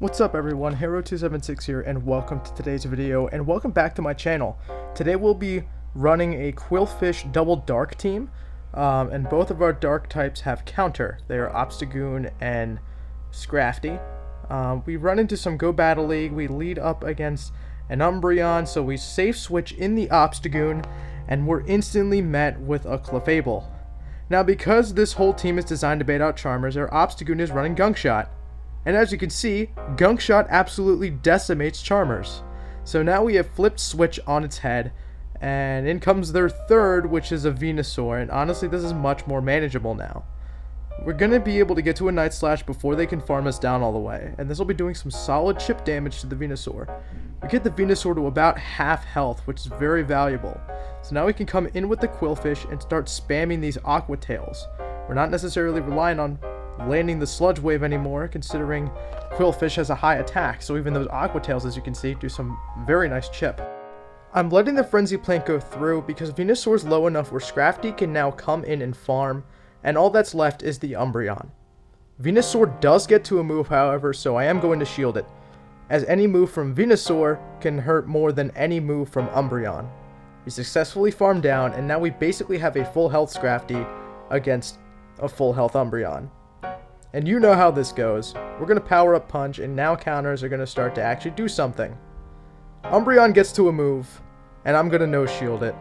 What's up everyone, Hero276 here, and welcome to today's video, and welcome back to my channel. Today we'll be running a QWILFISH double dark team, and both of our dark types have counter. They are Obstagoon and Scrafty. We run into some Go Battle League, we lead up against an Umbreon, so we safe switch in the Obstagoon, and we're instantly met with a Clefable. Now because this whole team is designed to bait out Charmers, our Obstagoon is running Gunk Shot. And as you can see, Gunk Shot absolutely decimates Charmers. So now we have flipped switch on its head, and in comes their third, which is a Venusaur, and honestly this is much more manageable now. We're going to be able to get to a Night Slash before they can farm us down all the way, and this will be doing some solid chip damage to the Venusaur. We get the Venusaur to about half health, which is very valuable. So now we can come in with the QWILFISH and start spamming these Aqua Tails. We're not necessarily relying on landing the Sludge Wave anymore, considering QWILFISH has a high attack, so even those Aqua Tails, as you can see, do some very nice chip. I'm letting the Frenzy Plant go through because Venusaur's low enough where Scrafty can now come in and farm, and all that's left is the Umbreon. Venusaur does get to a move, however, so I am going to shield it, as any move from Venusaur can hurt more than any move from Umbreon. We successfully farmed down, and now we basically have a full health Scrafty against a full health Umbreon. And you know how this goes. We're going to power up Punch, and now counters are going to start to actually do something. Umbreon gets to a move, and I'm going to no-shield it.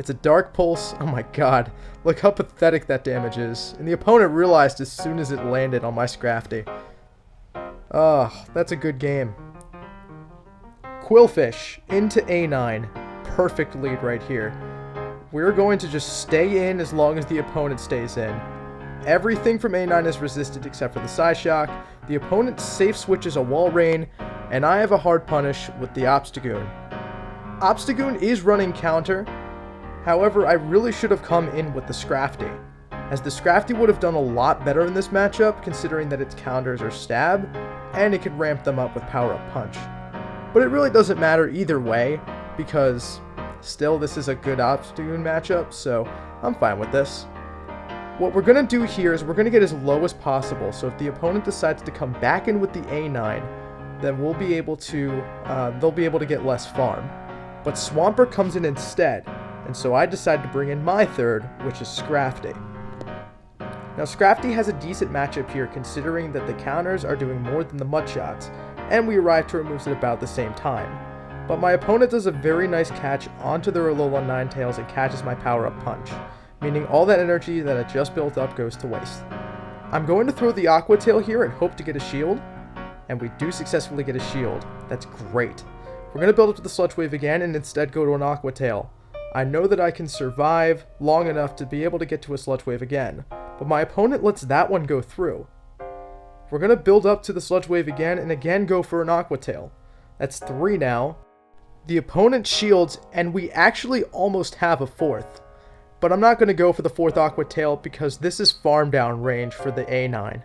It's a Dark Pulse. Oh my god. Look how pathetic that damage is. And the opponent realized as soon as it landed on my Scrafty. Oh, that's a good game. QWILFISH into A9. Perfect lead right here. We're going to just stay in as long as the opponent stays in. Everything from A9 is resisted except for the Psyshock. The opponent safe switches a Wall Rain, and I have a hard punish with the Obstagoon. Obstagoon is running counter, however I really should have come in with the Scrafty, as the Scrafty would have done a lot better in this matchup considering that its counters are Stab, and it could ramp them up with Power Up Punch. But it really doesn't matter either way, because still this is a good Obstagoon matchup, so I'm fine with this. What we're going to do here is we're going to get as low as possible, so if the opponent decides to come back in with the A9, then we'll be able to, they'll be able to get less farm. But Swampert comes in instead, and so I decide to bring in my third, which is Scrafty. Now Scrafty has a decent matchup here considering that the counters are doing more than the Mud Shots, and we arrive to our moves at about the same time. But my opponent does a very nice catch onto their Alolan Ninetales and catches my Power Up Punch, meaning all that energy that I just built up goes to waste. I'm going to throw the Aqua Tail here and hope to get a shield, and we do successfully get a shield. That's great. We're going to build up to the Sludge Wave again and instead go to an Aqua Tail. I know that I can survive long enough to be able to get to a Sludge Wave again, but my opponent lets that one go through. We're going to build up to the Sludge Wave again and again go for an Aqua Tail. That's 3 now. The opponent shields, and we actually almost have a fourth. But I'm not going to go for the fourth Aqua Tail because this is farm down range for the A9.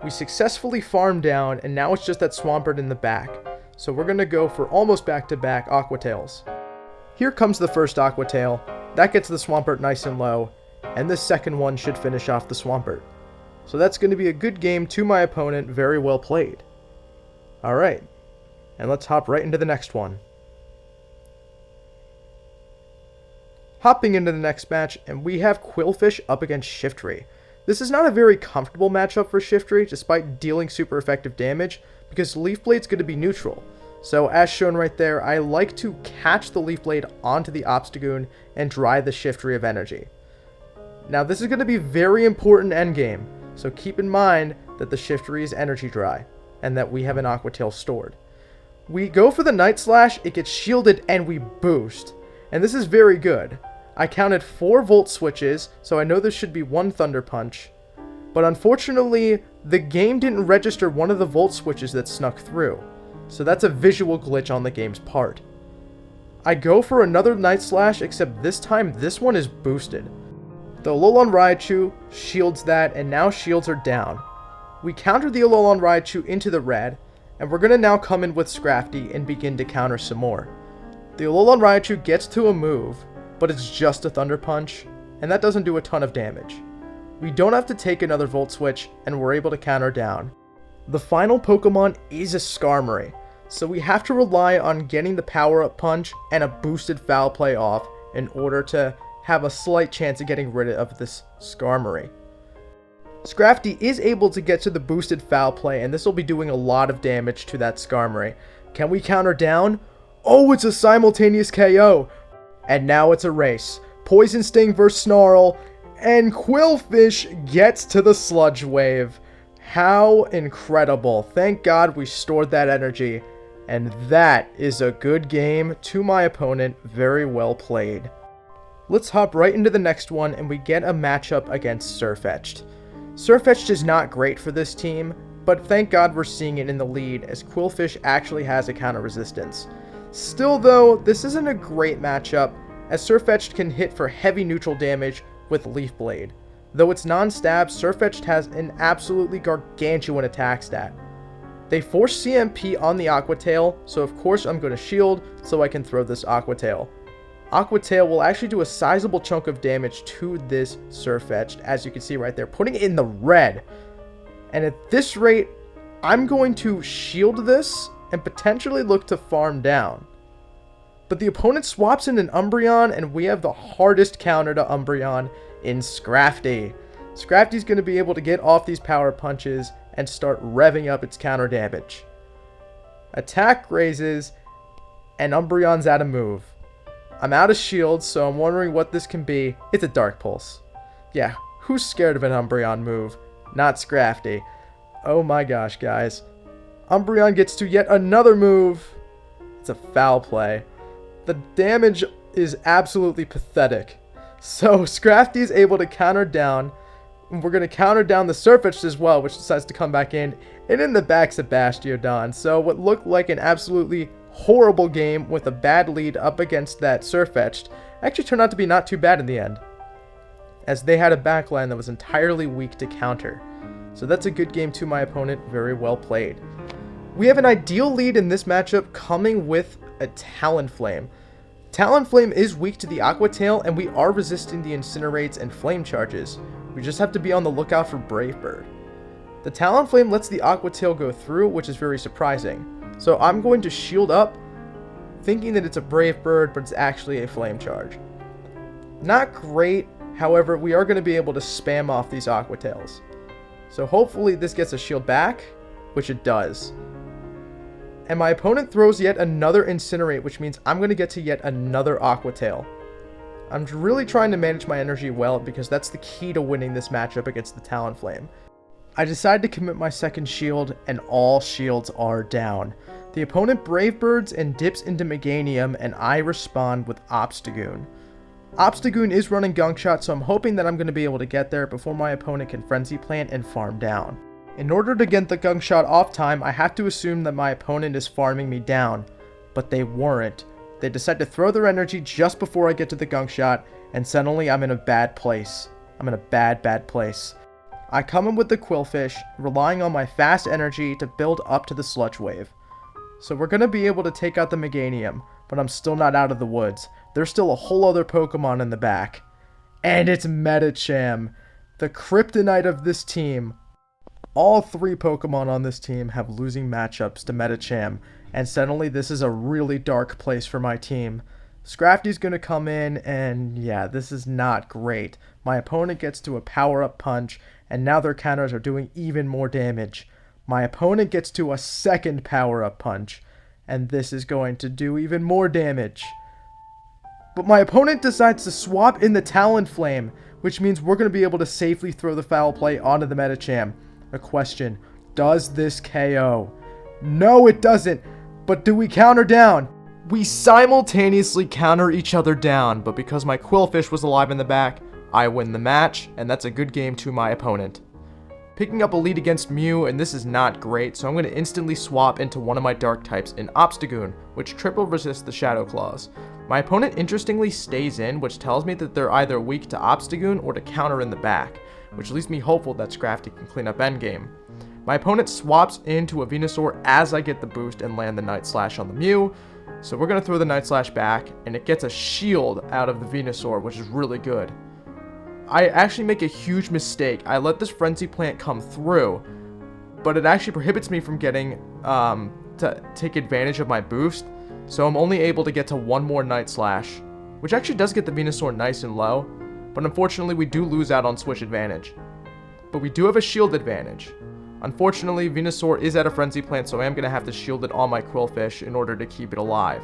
We successfully farmed down, and now it's just that Swampert in the back. So we're going to go for almost back-to-back Aqua Tails. Here comes the first Aqua Tail. That gets the Swampert nice and low, and this second one should finish off the Swampert. So that's going to be a good game to my opponent, very well played. Alright, and let's hop right into the next one. Hopping into the next match, and we have QWILFISH up against SHIFTRY. This is not a very comfortable matchup for SHIFTRY, despite dealing super effective damage, because Leaf Blade's going to be neutral. So as shown right there, I like to catch the Leaf Blade onto the Obstagoon and dry the SHIFTRY of energy. Now this is going to be very important endgame, so keep in mind that the SHIFTRY is energy dry, and that we have an Aqua Tail stored. We go for the Night Slash, it gets shielded, and we boost. And this is very good. I counted 4 Volt Switches, so I know there should be 1 Thunder Punch. But unfortunately, the game didn't register one of the Volt Switches that snuck through. So that's a visual glitch on the game's part. I go for another Night Slash, except this time this one is boosted. The Alolan Raichu shields that, and now shields are down. We counter the Alolan Raichu into the red, and we're going to now come in with Scrafty and begin to counter some more. The Alolan Raichu gets to a move, but it's just a Thunder Punch, and that doesn't do a ton of damage. We don't have to take another Volt Switch, and we're able to counter down. The final Pokemon is a Skarmory, so we have to rely on getting the power-up punch and a boosted foul play off in order to have a slight chance of getting rid of this Skarmory. Scrafty is able to get to the boosted foul play, and this will be doing a lot of damage to that Skarmory. Can we counter down? Oh, it's a simultaneous KO! And now it's a race. Poison Sting versus Snarl, and QWILFISH gets to the Sludge Wave. How incredible. Thank God we stored that energy. And that is a good game to my opponent. Very well played. Let's hop right into the next one, and we get a matchup against SIRFERCH'D. SIRFERCH'D is not great for this team, but thank God we're seeing it in the lead, as QWILFISH actually has a counter resistance. Still though, this isn't a great matchup, as SIRFERCH'D can hit for heavy neutral damage with Leaf Blade. Though it's non-stab, SIRFERCH'D has an absolutely gargantuan attack stat. They force CMP on the Aqua Tail, so of course I'm going to shield so I can throw this Aqua Tail. Aqua Tail will actually do a sizable chunk of damage to this SIRFERCH'D, as you can see right there, putting it in the red. And at this rate, I'm going to shield this and potentially look to farm down. But the opponent swaps in an Umbreon, and we have the hardest counter to Umbreon in Scrafty. Scrafty's going to be able to get off these power punches and start revving up its counter damage. Attack raises, and Umbreon's out of move. I'm out of shields, so I'm wondering what this can be. It's a Dark Pulse. Yeah, who's scared of an Umbreon move? Not Scrafty. Oh my gosh, guys. Umbreon gets to yet another move. It's a foul play. The damage is absolutely pathetic. So Scrafty is able to counter down. And we're going to counter down the SIRFERCH'D as well, which decides to come back in. And in the back's a Bastiodon. So what looked like an absolutely horrible game with a bad lead up against that SIRFERCH'D actually turned out to be not too bad in the end, as they had a backline that was entirely weak to counter. So that's a good game to my opponent. Very well played. We have an ideal lead in this matchup coming with a Talonflame. Talonflame is weak to the Aqua Tail, and we are resisting the Incinerates and Flame Charges. We just have to be on the lookout for Brave Bird. The Talonflame lets the Aqua Tail go through, which is very surprising. So I'm going to shield up, thinking that it's a Brave Bird, but it's actually a Flame Charge. Not great, however, we are going to be able to spam off these Aqua Tails. So hopefully this gets a shield back, which it does. And my opponent throws yet another Incinerate, which means I'm going to get to yet another Aqua Tail. I'm really trying to manage my energy well, because that's the key to winning this matchup against the Talonflame. I decide to commit my second shield, and all shields are down. The opponent Brave Birds and dips into Meganium, and I respond with Obstagoon. Obstagoon is running Gunk Shot, so I'm hoping that I'm going to be able to get there before my opponent can Frenzy Plant and farm down. In order to get the Gunk Shot off time, I have to assume that my opponent is farming me down, but they weren't. They decide to throw their energy just before I get to the Gunk Shot, and suddenly I'm in a bad place. I'm in a bad place. I come in with the QWILFISH, relying on my fast energy to build up to the Sludge Wave. So we're going to be able to take out the Meganium, but I'm still not out of the woods. There's still a whole other Pokemon in the back. And it's MEDICHAM, the kryptonite of this team. All three Pokemon on this team have losing matchups to MEDICHAM, and suddenly this is a really dark place for my team. Scrafty's going to come in, and yeah, this is not great. My opponent gets to a power-up punch, and now their counters are doing even more damage. My opponent gets to a second power-up punch, and this is going to do even more damage. But my opponent decides to swap in the Talonflame, which means we're going to be able to safely throw the foul play onto the MEDICHAM. A question, does this KO? No, it doesn't, but do we counter down? We simultaneously counter each other down, but because my QWILFISH was alive in the back, I win the match, and that's a good game to my opponent. Picking up a lead against Mew, and this is not great, so I'm going to instantly swap into one of my dark types in Obstagoon, which triple resists the Shadow Claws. My opponent interestingly stays in, which tells me that they're either weak to Obstagoon or to counter in the back, which leaves me hopeful that Scrafty can clean up endgame. My opponent swaps into a Venusaur as I get the boost and land the Night Slash on the Mew, so we're going to throw the Night Slash back, and it gets a shield out of the Venusaur, which is really good. I actually make a huge mistake. I let this Frenzy Plant come through, but it actually prohibits me from getting to take advantage of my boost. So I'm only able to get to one more Night Slash, which actually does get the Venusaur nice and low, but unfortunately we do lose out on switch advantage. But we do have a shield advantage. Unfortunately, Venusaur is at a Frenzy Plant, so I am going to have to shield it on my QWILFISH in order to keep it alive.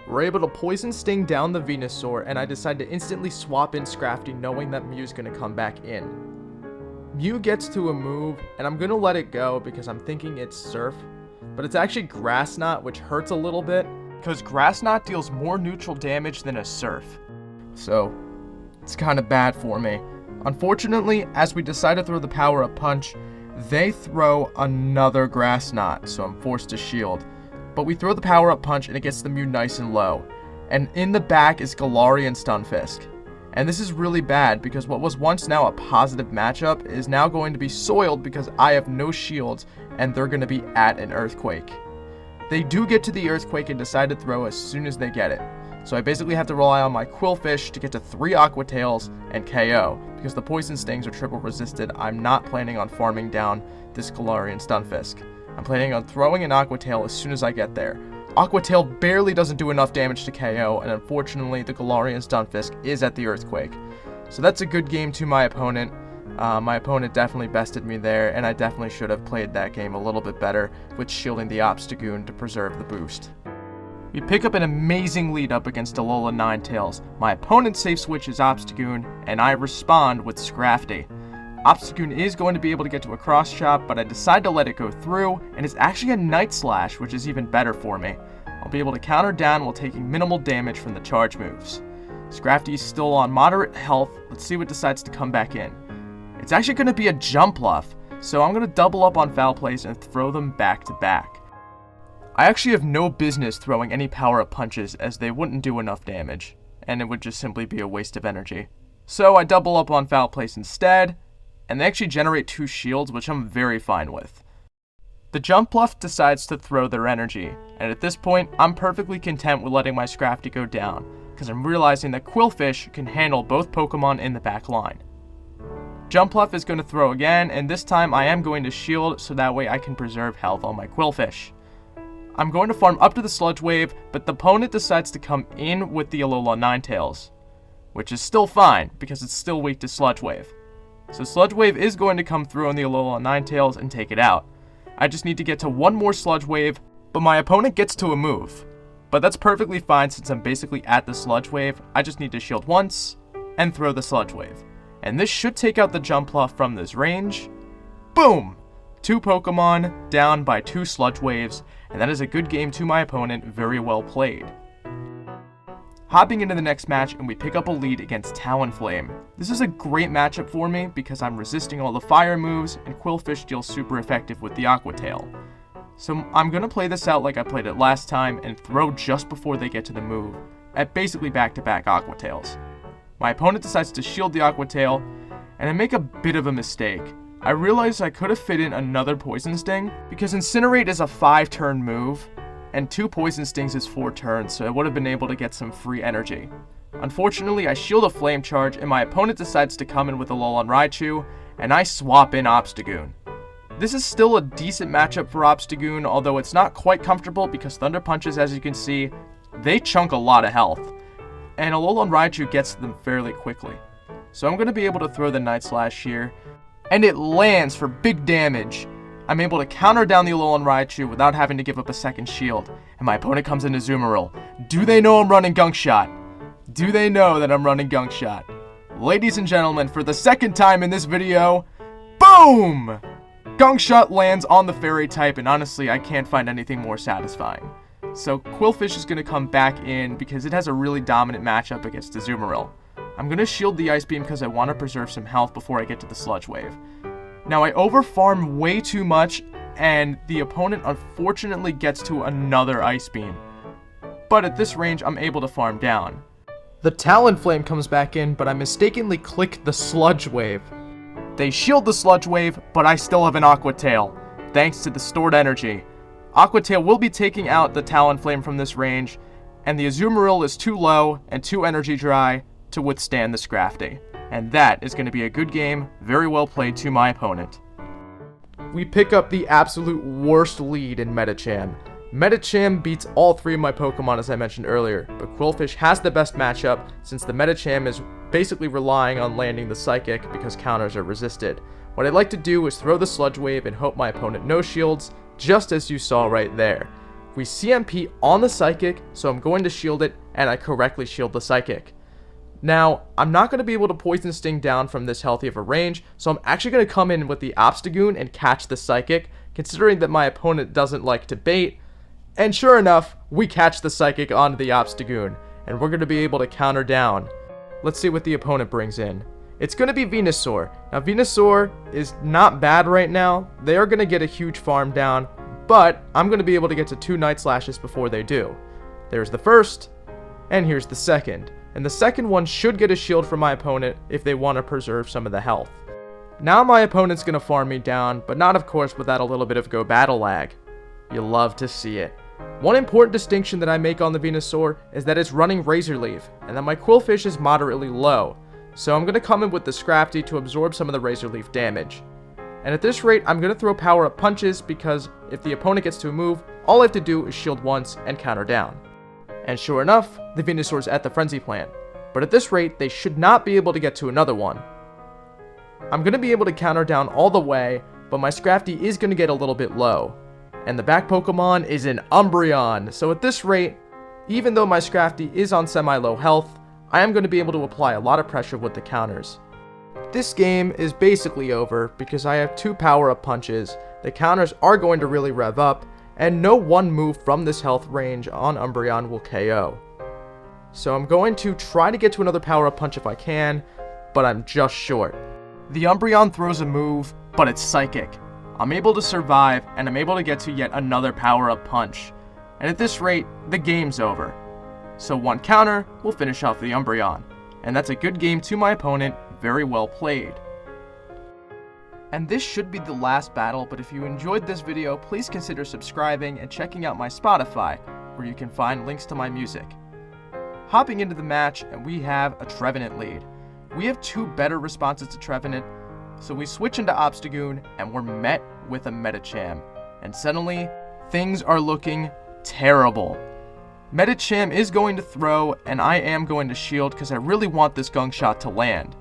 We're able to Poison Sting down the Venusaur, and I decide to instantly swap in Scrafty, knowing that Mew's going to come back in. Mew gets to a move, and I'm going to let it go because I'm thinking it's Surf, but it's actually Grass Knot, which hurts a little bit, because Grass Knot deals more neutral damage than a Surf. So, it's kind of bad for me. Unfortunately, as we decide to throw the Power-Up Punch, they throw another Grass Knot, so I'm forced to shield. But we throw the Power-Up Punch and it gets the Mew nice and low. And in the back is Galarian Stunfisk. And this is really bad because what was once now a positive matchup is now going to be soiled because I have no shields and they're going to be at an Earthquake. They do get to the Earthquake and decide to throw as soon as they get it. So I basically have to rely on my QWILFISH to get to 3 Aqua Tails and KO. Because the Poison Stings are triple resisted, I'm not planning on farming down this Galarian Stunfisk. I'm planning on throwing an Aqua Tail as soon as I get there. Aqua Tail barely doesn't do enough damage to KO, and unfortunately the Galarian Stunfisk is at the Earthquake. So that's a good game to my opponent. My opponent definitely bested me there, and I definitely should have played that game a little bit better with shielding the Obstagoon to preserve the boost. We pick up an amazing lead up against Alola Ninetales. My opponent safe switches Obstagoon, and I respond with Scrafty. Obstagoon is going to be able to get to a Cross Chop, but I decide to let it go through, and it's actually a Night Slash, which is even better for me. I'll be able to counter down while taking minimal damage from the charge moves. Scrafty is still on moderate health. Let's see what decides to come back in. It's actually going to be a Jumpluff, so I'm going to double up on Foul Plays and throw them back to back. I actually have no business throwing any power-up punches as they wouldn't do enough damage, and it would just simply be a waste of energy. So I double up on Foul Place instead, and they actually generate 2 shields, which I'm very fine with. The Jumpluff decides to throw their energy, and at this point, I'm perfectly content with letting my Scrafty go down, because I'm realizing that QWILFISH can handle both Pokemon in the back line. Jumpluff is going to throw again, and this time I am going to shield so that way I can preserve health on my QWILFISH. I'm going to farm up to the Sludge Wave, but the opponent decides to come in with the Alola Ninetales, which is still fine because it's still weak to Sludge Wave. So Sludge Wave is going to come through on the Alola Ninetales and take it out. I just need to get to one more Sludge Wave, but my opponent gets to a move. But that's perfectly fine since I'm basically at the Sludge Wave. I just need to shield once and throw the Sludge Wave. And this should take out the Jumpluff from this range. Boom! 2 Pokemon down by 2 Sludge Waves, and that is a good game to my opponent, very well played. Hopping into the next match, and we pick up a lead against Talonflame. This is a great matchup for me because I'm resisting all the fire moves, and QWILFISH deals super effective with the Aqua Tail. So I'm going to play this out like I played it last time, and throw just before they get to the move, at basically back-to-back Aqua Tails. My opponent decides to shield the Aqua Tail, and I make a bit of a mistake. I realized I could have fit in another Poison Sting, because Incinerate is a 5-turn move, and 2 Poison Stings is 4 turns, so I would have been able to get some free energy. Unfortunately, I shield a Flame Charge, and my opponent decides to come in with a Alolan Raichu, and I swap in Obstagoon. This is still a decent matchup for Obstagoon, although it's not quite comfortable because Thunder Punches, as you can see, they chunk a lot of health, and Alolan Raichu gets to them fairly quickly. So I'm going to be able to throw the Night Slash here, and it lands for big damage. I'm able to counter down the Alolan Raichu without having to give up a second shield, and my opponent comes into Azumarill. Do they know I'm running Gunk Shot? Do they know that I'm running Gunk Shot? Ladies and gentlemen, for the second time in this video, boom! Gunk Shot lands on the Fairy type, and honestly, I can't find anything more satisfying. So QWILFISH is going to come back in because it has a really dominant matchup against Azumarill. I'm going to shield the Ice Beam because I want to preserve some health before I get to the Sludge Wave. Now I overfarm way too much, and the opponent unfortunately gets to another Ice Beam. But at this range, I'm able to farm down. The Talonflame comes back in, but I mistakenly click the Sludge Wave. They shield the Sludge Wave, but I still have an Aqua Tail, thanks to the stored energy. Aqua Tail will be taking out the Talonflame from this range, and the Azumarill is too low and too energy dry to withstand the Scrafty. And that is going to be a good game, very well played to my opponent. we pick up the absolute worst lead in Medicham. Medicham beats all 3 of my Pokemon as I mentioned earlier, but QWILFISH has the best matchup since the Medicham is basically relying on landing the Psychic because counters are resisted. What I'd like to do is throw the Sludge Wave and hope my opponent no shields, just as you saw right there. We CMP on the Psychic, so I'm going to shield it, and I correctly shield the Psychic. Now, I'm not going to be able to Poison Sting down from this healthy of a range, so I'm actually going to come in with the Obstagoon and catch the Psychic, considering that my opponent doesn't like to bait. And sure enough, we catch the Psychic onto the Obstagoon, and we're going to be able to counter down. Let's see what the opponent brings in. It's going to be Venusaur. Now, Venusaur is not bad right now. They are going to get a huge farm down, but I'm going to be able to get to 2 Night Slashes before they do. There's the first, and here's the second. And the second one should get a shield from my opponent if they want to preserve some of the health. Now my opponent's going to farm me down, but not of course without a little bit of go battle lag. You love to see it. One important distinction that I make on the Venusaur is that it's running Razor Leaf, and that my QWILFISH is moderately low. So I'm going to come in with the Scrafty to absorb some of the Razor Leaf damage. And at this rate, I'm going to throw power-up punches because if the opponent gets to a move, all I have to do is shield once and counter down. And sure enough, the Venusaur's at the Frenzy Plant. But at this rate, they should not be able to get to another one. I'm going to be able to counter down all the way, but my Scrafty is going to get a little bit low. And the back Pokemon is an Umbreon. So at this rate, even though my Scrafty is on semi-low health, I am going to be able to apply a lot of pressure with the counters. This game is basically over because I have 2 power-up punches, the counters are going to really rev up, and no one move from this health range on Umbreon will KO. So I'm going to try to get to another power-up punch if I can, but I'm just short. The Umbreon throws a move, but it's Psychic. I'm able to survive, and I'm able to get to yet another power-up punch. And at this rate, the game's over. So 1 counter will finish off the Umbreon. And that's a good game to my opponent, very well played. And this should be the last battle, but if you enjoyed this video, please consider subscribing and checking out my Spotify, where you can find links to my music. Hopping into the match, and we have a Trevenant lead. We have 2 better responses to Trevenant, so we switch into Obstagoon, and we're met with a Medicham. And suddenly, things are looking terrible. Medicham is going to throw, and I am going to shield because I really want this Gunk Shot to land.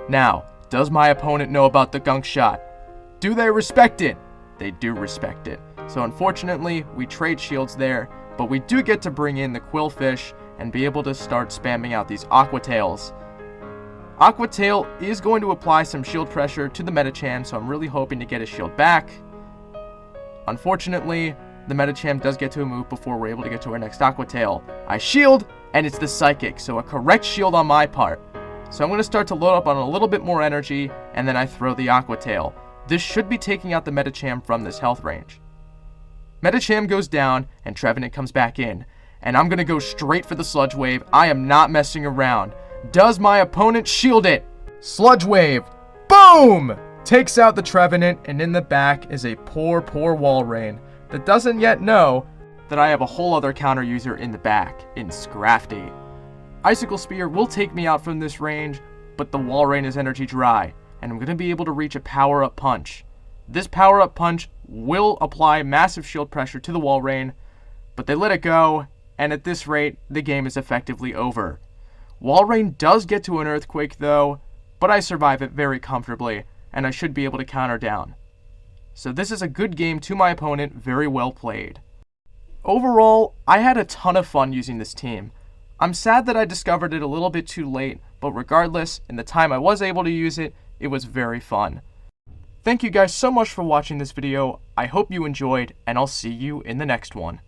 Now, does my opponent know about the Gunk Shot? Do they respect it? They do respect it. So unfortunately, we trade shields there, but we do get to bring in the QWILFISH and be able to start spamming out these Aqua Tails. Aqua Tail is going to apply some shield pressure to the Medicham, so I'm really hoping to get a shield back. Unfortunately, the Medicham does get to a move before we're able to get to our next Aqua Tail. I shield, and it's the Psychic, so a correct shield on my part. So I'm going to start to load up on a little bit more energy, and then I throw the Aqua Tail. This should be taking out the Medicham from this health range. Medicham goes down, and Trevenant comes back in. And I'm going to go straight for the Sludge Wave. I am not messing around. Does my opponent shield it? Sludge Wave. Boom! Takes out the Trevenant, and in the back is a poor Walrein that doesn't yet know that I have a whole other counter user in the back, in Scrafty. Icicle Spear will take me out from this range, but the Walrein is energy dry, and I'm going to be able to reach a power-up punch. This power-up punch will apply massive shield pressure to the Walrein, but they let it go, and at this rate, the game is effectively over. Walrein does get to an Earthquake though, but I survive it very comfortably, and I should be able to counter down. So this is a good game to my opponent, very well played. Overall, I had a ton of fun using this team. I'm sad that I discovered it a little bit too late, but regardless, in the time I was able to use it, it was very fun. Thank you guys so much for watching this video, I hope you enjoyed, and I'll see you in the next one.